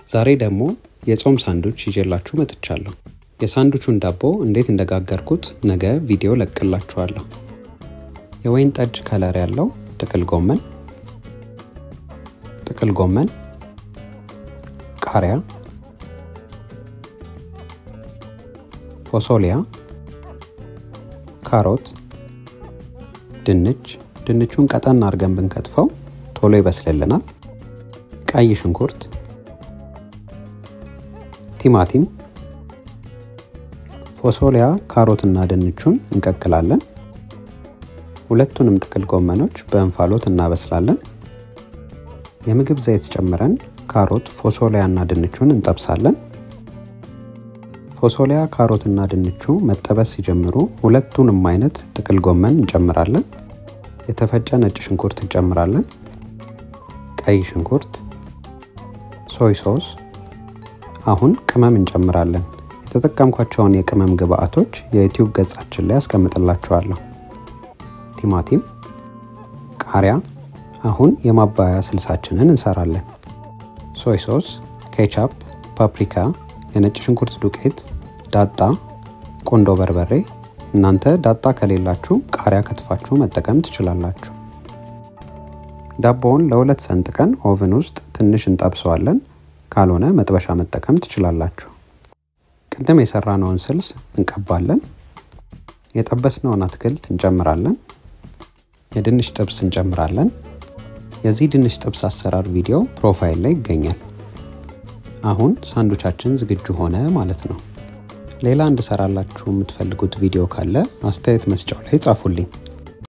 ዛሬ ደግሞ የጾም ሳንዱች ይዤላችሁ መጥቻለሁ። የሳንዱቹን ዳቦ እንዴት እንደጋገርኩት ነገ ቪዲዮ ለቅላችኋለሁ። የወይን ጠጅ ከለር ያለው ጥቅል ጎመን፣ ቃሪያ፣ ፎሶሊያ፣ ካሮት፣ ድንቹን ቀጠን አድርገን ብንከትፈው ቶሎ ይበስልልናል። ቀይ ሽንኩርት፣ ቲማቲም፣ ፎሶሊያ፣ ካሮትና ድንቹን እንቀቅላለን። ሁለቱንም ጥቅል ጎመኖች በእንፋሎት እናበስላለን። የምግብ ዘይት ጨምረን ካሮት፣ ፎሶሊያና ድንቹን እንጠብሳለን። ፎሶሊያ፣ ካሮትና ድንቹ መጠበስ ሲጀምሩ ሁለቱንም አይነት ጥቅል ጎመን እንጨምራለን። የተፈጨ ነጭ ሽንኩርት እንጨምራለን። ቀይ ሽንኩርት፣ ሶይ ሶስ። አሁን ቅመም እንጨምራለን። የተጠቀምኳቸውን የቅመም ግብዓቶች የዩቲዩብ ገጻችን ላይ አስቀምጥላችኋለሁ። ቲማቲም፣ ቃሪያ። አሁን የማባያ ስልሳችንን እንሰራለን። ሶይ ሶስ፣ ኬቻፕ፣ ፓፕሪካ፣ የነጭ ሽንኩርት ዱቄት፣ ዳጣ፣ ቆንዶ በርበሬ። እናንተ ዳጣ ከሌላችሁ ቃሪያ ከትፋችሁ መጠቀም ትችላላችሁ። ዳቦውን ለ2 ሰንጥቀን ኦቨን ውስጥ ትንሽ እንጠብሰዋለን። ካልሆነ መጥበሻ መጠቀም ትችላላችሁ። ቅድም የሰራነውን ስልስ እንቀባለን። የጠበስነውን አትክልት እንጨምራለን። የድንች ጥብስ እንጨምራለን። የዚህ ድንች ጥብስ አሰራር ቪዲዮ ፕሮፋይል ላይ ይገኛል። አሁን ሳንዱቻችን ዝግጁ ሆነ ማለት ነው። ሌላ እንድሰራላችሁ የምትፈልጉት ቪዲዮ ካለ አስተያየት መስጫው ላይ ጻፉልኝ።